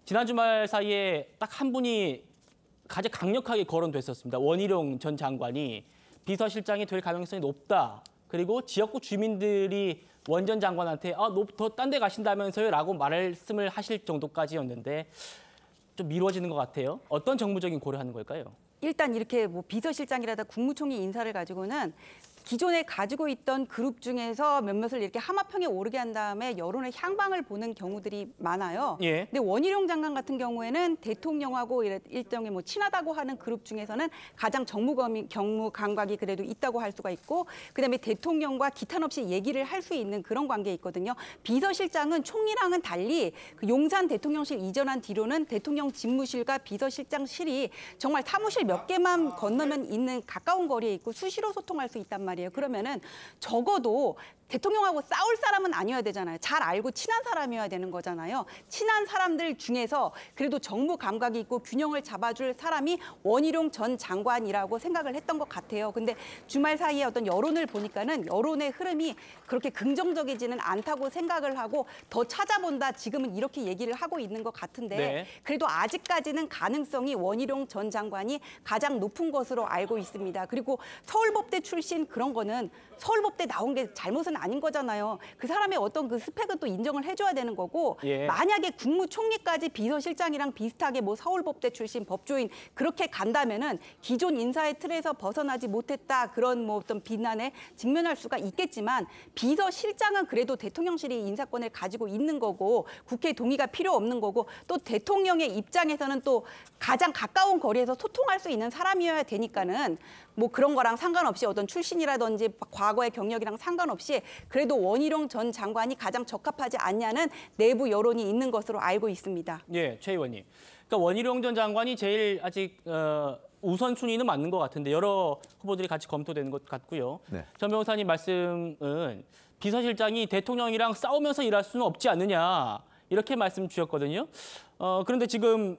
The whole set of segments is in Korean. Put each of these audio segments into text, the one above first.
지난 주말 사이에 딱 한 분이 가장 강력하게 거론됐었습니다. 원희룡 전 장관이 비서실장이 될 가능성이 높다. 그리고 지역구 주민들이 원 전 장관한테 더 딴 데 가신다면서요? 라고 말씀을 하실 정도까지였는데 좀 미뤄지는 것 같아요. 어떤 정무적인 고려하는 걸까요? 일단 이렇게 뭐 비서실장이라든가 국무총리 인사를 가지고는 기존에 가지고 있던 그룹 중에서 몇몇을 이렇게 하마평에 오르게 한 다음에 여론의 향방을 보는 경우들이 많아요. 예. 근데 원희룡 장관 같은 경우에는 대통령하고 일정히 뭐 친하다고 하는 그룹 중에서는 가장 경무 감각이 그래도 있다고 할 수가 있고, 그다음에 대통령과 기탄 없이 얘기를 할 수 있는 그런 관계에 있거든요. 비서실장은 총리랑은 달리 그 용산 대통령실 이전한 뒤로는 대통령 집무실과 비서실장실이 정말 사무실 몇 개만 건너면 있는 가까운 거리에 있고 수시로 소통할 수 있단 말이에요. 그러면은 적어도 대통령하고 싸울 사람은 아니어야 되잖아요. 잘 알고 친한 사람이어야 되는 거잖아요. 친한 사람들 중에서 그래도 정무 감각이 있고 균형을 잡아줄 사람이 원희룡 전 장관이라고 생각을 했던 것 같아요. 근데 주말 사이에 어떤 여론을 보니까는 여론의 흐름이 그렇게 긍정적이지는 않다고 생각을 하고 더 찾아본다. 지금은 이렇게 얘기를 하고 있는 것 같은데 네. 그래도 아직까지는 가능성이 원희룡 전 장관이 가장 높은 것으로 알고 있습니다. 그리고 서울법대 출신 그런 거는 서울법대 나온 게 잘못은 아닌 거잖아요. 그 사람의 어떤 그 스펙은 또 인정을 해줘야 되는 거고, 예. 만약에 국무총리까지 비서실장이랑 비슷하게 뭐 서울법대 출신 법조인 그렇게 간다면은 기존 인사의 틀에서 벗어나지 못했다, 그런 뭐 어떤 비난에 직면할 수가 있겠지만, 비서실장은 그래도 대통령실이 인사권을 가지고 있는 거고 국회 동의가 필요 없는 거고, 또 대통령의 입장에서는 또 가장 가까운 거리에서 소통할 수 있는 사람이어야 되니까는 뭐 그런 거랑 상관없이 어떤 출신이라든지 과거의 경력이랑 상관없이 그래도 원희룡 전 장관이 가장 적합하지 않냐는 내부 여론이 있는 것으로 알고 있습니다. 예, 최 의원님. 그러니까 원희룡 전 장관이 제일 아직 우선순위는 맞는 것 같은데 여러 후보들이 같이 검토되는 것 같고요. 네. 전 변호사님 말씀은 비서실장이 대통령이랑 싸우면서 일할 수는 없지 않느냐, 이렇게 말씀 주셨거든요. 그런데 지금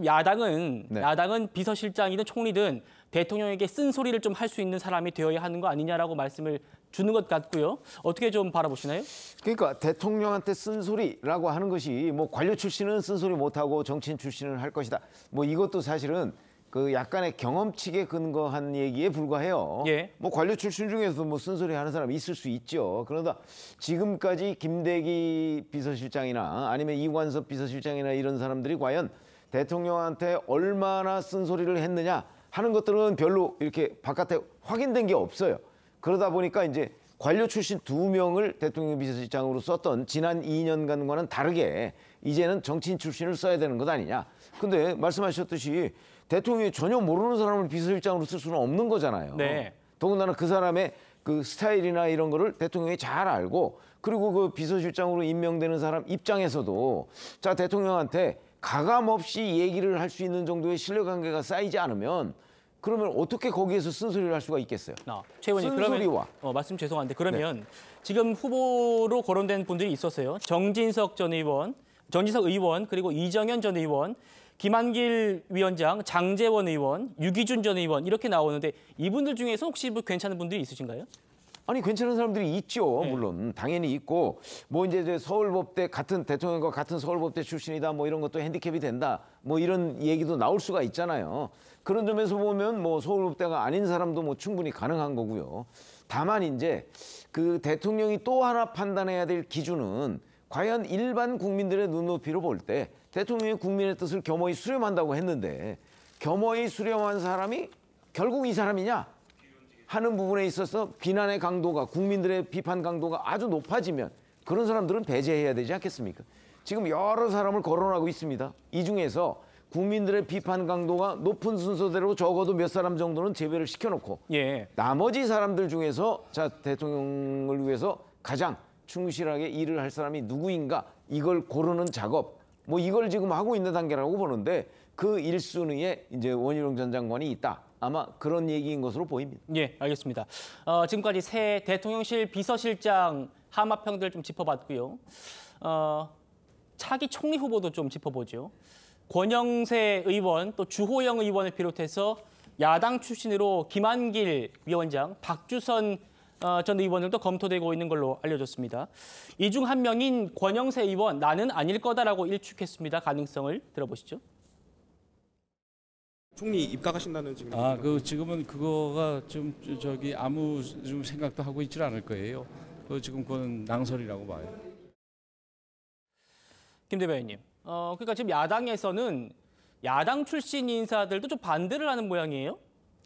야당은 네. 야당은 비서실장이든 총리든 대통령에게 쓴소리를 좀 할 수 있는 사람이 되어야 하는 거 아니냐라고 말씀을 주는 것 같고요. 어떻게 좀 바라보시나요? 그러니까 대통령한테 쓴소리라고 하는 것이 뭐 관료 출신은 쓴소리 못하고 정치인 출신은 할 것이다. 뭐 이것도 사실은 그 약간의 경험칙에 근거한 얘기에 불과해요. 예. 뭐 관료 출신 중에서 뭐 쓴소리 하는 사람이 있을 수 있죠. 그러다 지금까지 김대기 비서실장이나 아니면 이관섭 비서실장이나 이런 사람들이 과연 대통령한테 얼마나 쓴소리를 했느냐 하는 것들은 별로 이렇게 바깥에 확인된 게 없어요. 그러다 보니까 이제 관료 출신 2명을 대통령 비서실장으로 썼던 지난 2년간과는 다르게 이제는 정치인 출신을 써야 되는 것 아니냐. 근데 말씀하셨듯이 대통령이 전혀 모르는 사람을 비서실장으로 쓸 수는 없는 거잖아요. 네. 더군다나 그 사람의 그 스타일이나 이런 거를 대통령이 잘 알고, 그리고 그 비서실장으로 임명되는 사람 입장에서도 자, 대통령한테 가감 없이 얘기를 할 수 있는 정도의 신뢰관계가 쌓이지 않으면 그러면 어떻게 거기에서 쓴소리를 할 수가 있겠어요? 최 의원님, 쓴소리와. 그러면 말씀 죄송한데 그러면 지금 후보로 거론된 분들이 있었어요. 정진석 의원, 그리고 이정현 전 의원, 김한길 위원장, 장제원 의원, 유기준 전 의원 이렇게 나오는데 이분들 중에서 혹시 뭐 괜찮은 분들이 있으신가요? 아니, 괜찮은 사람들이 있죠. 네. 물론 당연히 있고, 뭐 이제 서울법대 같은 대통령과 같은 서울법대 출신이다, 뭐 이런 것도 핸디캡이 된다, 뭐 이런 얘기도 나올 수가 있잖아요. 그런 점에서 보면 뭐 서울법대가 아닌 사람도 뭐 충분히 가능한 거고요. 다만 이제 그 대통령이 또 하나 판단해야 될 기준은 과연 일반 국민들의 눈높이로 볼 때 대통령이 국민의 뜻을 겸허히 수렴한다고 했는데 겸허히 수렴한 사람이 결국 이 사람이냐 하는 부분에 있어서 비난의 강도가, 국민들의 비판 강도가 아주 높아지면 그런 사람들은 배제해야 되지 않겠습니까? 지금 여러 사람을 거론하고 있습니다. 이 중에서 국민들의 비판 강도가 높은 순서대로 적어도 몇 사람 정도는 제외를 시켜놓고 나머지 사람들 중에서 자, 대통령을 위해서 가장 충실하게 일을 할 사람이 누구인가, 이걸 고르는 작업, 뭐 이걸 지금 하고 있는 단계라고 보는데 그 1순위에 이제 원희룡 전 장관이 있다. 아마 그런 얘기인 것으로 보입니다. 예, 알겠습니다. 지금까지 새 대통령실 비서실장 하마평들 좀 짚어봤고요. 차기 총리 후보도 좀 짚어보죠. 권영세 의원, 또 주호영 의원을 비롯해서 야당 출신으로 김한길 위원장, 박주선 전 의원들도 검토되고 있는 걸로 알려졌습니다. 이 중 한 명인 권영세 의원, 나는 아닐 거다라고 일축했습니다. 가능성을 들어보시죠. 총리 입각하신다는 지금. 지금은 그거가 좀 아무 좀 생각도 하고 있질 않을 거예요. 지금 그건 낭설이라고 봐요. 김 대변인님, 그러니까 지금 야당에서는 야당 출신 인사들도 좀 반대를 하는 모양이에요.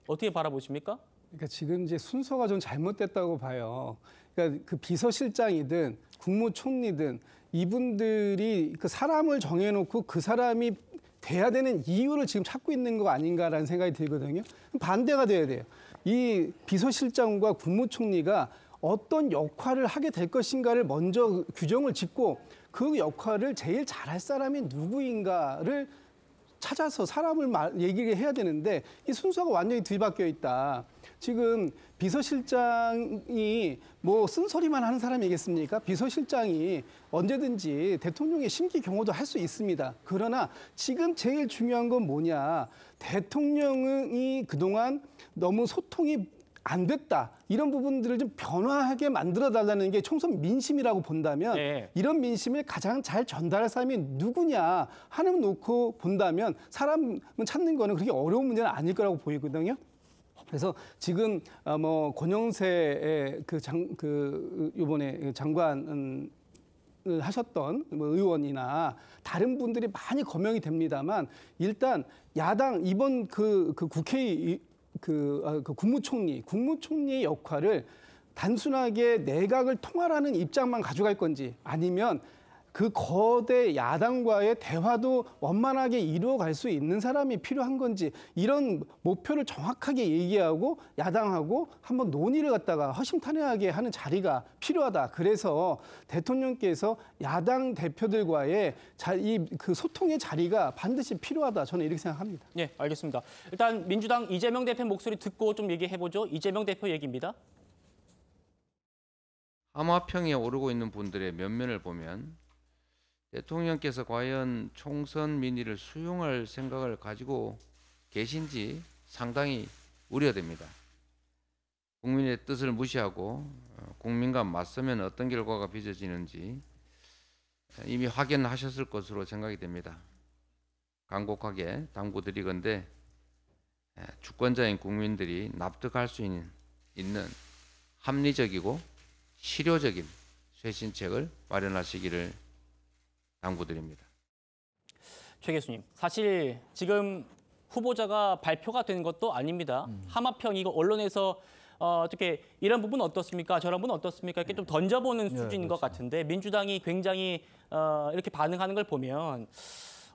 어떻게 바라보십니까? 그러니까 지금 이제 순서가 좀 잘못됐다고 봐요. 그러니까 그 비서실장이든 국무총리든 이분들이 그 사람을 정해놓고 그 사람이 돼야 되는 이유를 지금 찾고 있는 거 아닌가라는 생각이 들거든요. 반대가 돼야 돼요. 이 비서실장과 국무총리가 어떤 역할을 하게 될 것인가를 먼저 규정을 짓고 그 역할을 제일 잘할 사람이 누구인가를 찾아서 사람을 얘기를 해야 되는데 이 순서가 완전히 뒤바뀌어 있다. 지금 비서실장이 뭐 쓴소리만 하는 사람이겠습니까? 비서실장이 언제든지 대통령의 심기 경호도 할 수 있습니다. 그러나 지금 제일 중요한 건 뭐냐. 대통령이 그동안 너무 소통이 안 됐다. 이런 부분들을 좀 변화하게 만들어달라는 게 총선 민심이라고 본다면 네. 이런 민심을 가장 잘 전달할 사람이 누구냐 하는 놓고 본다면 사람을 찾는 거는 그렇게 어려운 문제는 아닐 거라고 보이거든요. 그래서 지금 뭐 권영세의 이번에 장관을 하셨던 뭐 의원이나 다른 분들이 많이 거명이 됩니다만 일단 야당 이번 그 국회의 국무총리의 역할을 단순하게 내각을 통할하는 입장만 가져갈 건지 아니면 그 거대 야당과의 대화도 원만하게 이루어갈 수 있는 사람이 필요한 건지 이런 목표를 정확하게 얘기하고 야당하고 한번 논의를 갖다가 허심탄회하게 하는 자리가 필요하다. 그래서 대통령께서 야당 대표들과의 그 소통의 자리가 반드시 필요하다. 저는 이렇게 생각합니다. 네, 알겠습니다. 일단 민주당 이재명 대표 목소리 듣고 좀 얘기해보죠. 이재명 대표 얘기입니다. 하마평에 오르고 있는 분들의 면면을 보면 대통령께서 과연 총선 민의를 수용할 생각을 가지고 계신지 상당히 우려됩니다. 국민의 뜻을 무시하고 국민과 맞서면 어떤 결과가 빚어지는지 이미 확인하셨을 것으로 생각이 됩니다. 간곡하게 당부드리건대 주권자인 국민들이 납득할 수 있는 합리적이고 실효적인 쇄신책을 마련하시기를 당부드립니다. 최 교수님, 사실 지금 후보자가 발표가 된 것도 아닙니다. 하마평이고 언론에서 어떻게 이런 부분 어떻습니까? 저런 부분 어떻습니까? 이렇게 좀 던져보는 수준인 것 같은데 민주당이 굉장히 이렇게 반응하는 걸 보면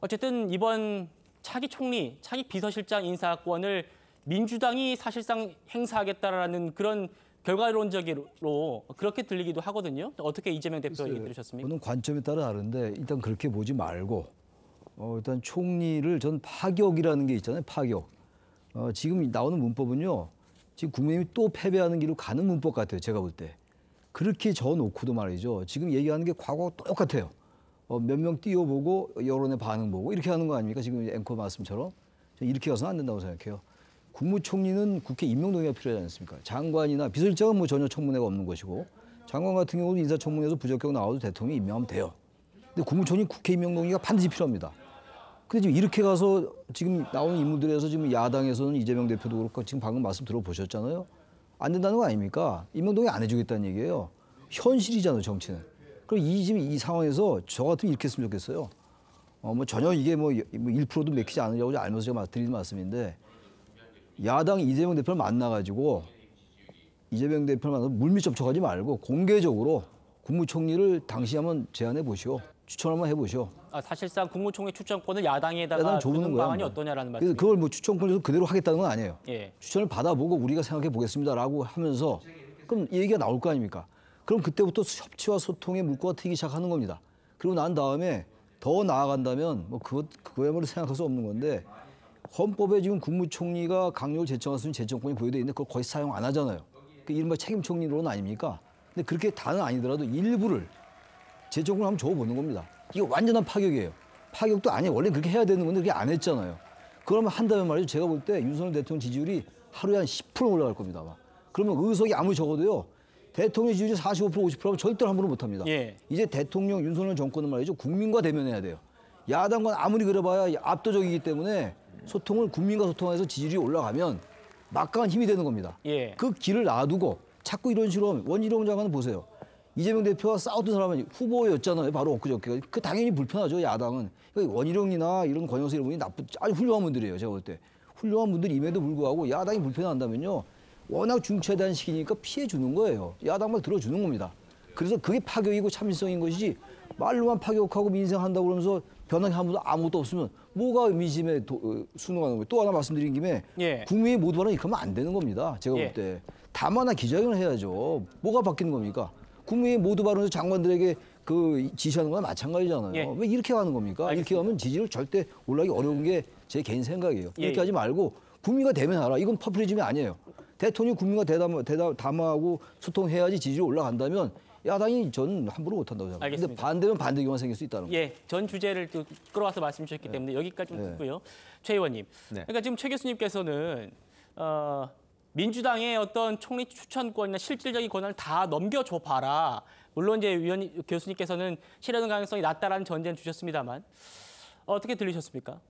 어쨌든 이번 차기 총리, 차기 비서실장 인사권을 민주당이 사실상 행사하겠다라는 그런 결과론적으로 그렇게 들리기도 하거든요. 어떻게 이재명 대표 얘기 들으셨습니까? 저는 관점에 따라 다른데 일단 그렇게 보지 말고 일단 총리를 전 파격이라는 게 있잖아요. 파격. 지금 나오는 문법은요. 지금 국민의힘이 또 패배하는 길로 가는 문법 같아요. 제가 볼 때. 그렇게 저놓고도 말이죠. 지금 얘기하는 게 과거와 똑같아요. 몇 명 띄워보고 여론의 반응 보고 이렇게 하는 거 아닙니까? 지금 앵커 말씀처럼. 이렇게 가서는 안 된다고 생각해요. 국무총리는 국회 임명 동의가 필요하지 않습니까? 장관이나 비서실장은 뭐 전혀 청문회가 없는 것이고 장관 같은 경우도 인사청문회에서 부적격 나와도 대통령이 임명하면 돼요. 근데 국무총리 국회 임명 동의가 반드시 필요합니다. 근데 지금 이렇게 가서 지금 나오는 인물들에서 지금 야당에서는 이재명 대표도 그렇고 지금 방금 말씀 들어보셨잖아요. 안 된다는 거 아닙니까? 임명 동의 안 해주겠다는 얘기예요. 현실이잖아요, 정치는. 그럼 지금 이 상황에서 저 같으면 이렇게 했으면 좋겠어요. 뭐 전혀 이게 뭐 1%도 맥히지 않으려고 알면서 제가 드리는 말씀인데 야당 이재명 대표를 만나가지고 이재명 대표를 만나서 물밑 접촉하지 말고 공개적으로 국무총리를 당시 한번 제안해 보시오. 추천 한번 해보시오. 사실상 국무총리 추천권을 야당에다가 주는 방안이 어떠냐라는 말씀이죠. 그걸 뭐 추천권에서 그대로 하겠다는 건 아니에요. 예. 추천을 받아보고 우리가 생각해 보겠습니다라고 하면서 그럼 얘기가 나올 거 아닙니까? 그럼 그때부터 협치와 소통의 물꼬가 트이기 시작하는 겁니다. 그리고 난 다음에 더 나아간다면 뭐 그거야말로 생각할 수 없는 건데 헌법에 지금 국무총리가 강력을 제청할 수 있는 제청권이 부여되어 있는데 그걸 거의 사용 안 하잖아요. 그 이른바 책임총리론 아닙니까? 근데 그렇게 다는 아니더라도 일부를 제청권을 한번 줘보는 겁니다. 이게 완전한 파격이에요. 파격도 아니에요. 원래 그렇게 해야 되는 건데 그게 안 했잖아요. 그러면 한다면 말이죠. 제가 볼 때 윤석열 대통령 지지율이 하루에 한 10% 올라갈 겁니다. 아마. 그러면 의석이 아무리 적어도요. 대통령 지지율이 45% 50%하면 절대로 함부로 못합니다. 예. 이제 대통령 윤석열 정권은 말이죠. 국민과 대면해야 돼요. 야당과 아무리 그래봐야 압도적이기 때문에 소통을 국민과 소통해서 지지율이 올라가면 막강한 힘이 되는 겁니다. 예. 그 길을 놔두고 자꾸 이런 식으로 하면 원희룡 장관은 보세요. 이재명 대표와 싸웠던 사람은 후보였잖아요. 바로 엊그저께. 그 당연히 불편하죠. 야당은. 그러니까 원희룡이나 이런 권영세 이런 분이 아주 훌륭한 분들이에요. 제가 볼 때. 훌륭한 분들임에도 불구하고 야당이 불편한다면요. 워낙 중체대한 시기니까 피해 주는 거예요. 야당만 들어주는 겁니다. 그래서 그게 파격이고 참신성인 것이지 말로만 파격하고 민생한다고 그러면서 변하게 아무것도 없으면 뭐가 민심에 순응하는 거예요. 또 하나 말씀드린 김에 예. 국민이 모두 바로 이렇게 하면 안 되는 겁니다. 제가 예. 볼 때. 다만한 기자회견을 해야죠. 뭐가 바뀌는 겁니까? 국민이 모두 바로 장관들에게 그 지시하는 거나 마찬가지잖아요. 예. 왜 이렇게 하는 겁니까? 알겠습니다. 이렇게 하면 지지율 절대 올라가기 어려운 게 제 개인 생각이에요. 예, 이렇게 예. 하지 말고 국민과 대면하라. 이건 퍼플리즘이 아니에요. 대통령이 국민과 담화하고 소통해야지 지지율이 올라간다면 야당이 저는 함부로 못한다고 생각합니다. 그런데 알겠습니다. 반대면 반대 경우가 생길 수 있다는 거예요. 예, 전 주제를 또 끌어와서 말씀 주셨기 때문에 여기까지 좀 듣고요. 최 의원님, 네. 그러니까 지금 최 교수님께서는 민주당의 어떤 총리 추천권이나 실질적인 권한을 다 넘겨줘 봐라. 물론 이제 교수님께서는 실현 가능성이 낮다라는 전제는 주셨습니다만 어떻게 들리셨습니까?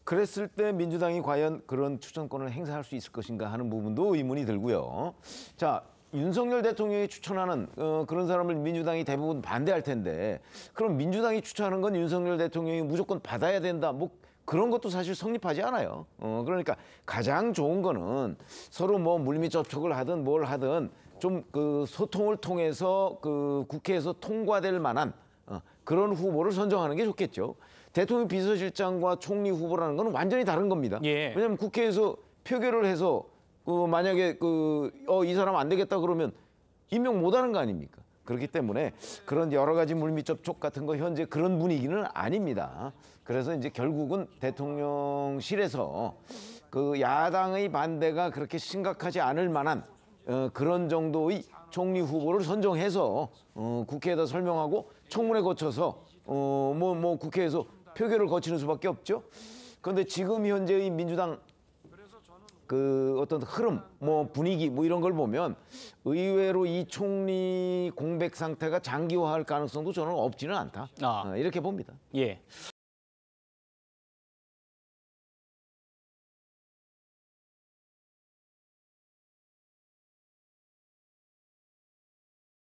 그랬을 때 민주당이 과연 그런 추천권을 행사할 수 있을 것인가 하는 부분도 의문이 들고요. 자, 윤석열 대통령이 추천하는 그런 사람을 민주당이 대부분 반대할 텐데 그럼 민주당이 추천하는 건 윤석열 대통령이 무조건 받아야 된다. 뭐 그런 것도 사실 성립하지 않아요. 그러니까 가장 좋은 거는 서로 뭐 물밑 접촉을 하든 뭘 하든 좀 그 소통을 통해서 그 국회에서 통과될 만한 그런 후보를 선정하는 게 좋겠죠. 대통령 비서실장과 총리 후보라는 건 완전히 다른 겁니다. 예. 왜냐하면 국회에서 표결을 해서 만약에 이 사람 안 되겠다 그러면 임명 못하는 거 아닙니까? 그렇기 때문에 그런 여러 가지 물밑 접촉 같은 거 현재 그런 분위기는 아닙니다. 그래서 이제 결국은 대통령실에서 그 야당의 반대가 그렇게 심각하지 않을 만한 그런 정도의 총리 후보를 선정해서 국회에다 설명하고 청문회 거쳐서 국회에서 표결을 거치는 수밖에 없죠. 그런데 지금 현재의 민주당 그 어떤 흐름, 분위기 이런 걸 보면 의외로 이 총리 공백 상태가 장기화할 가능성도 저는 없지는 않다. 이렇게 봅니다. 예.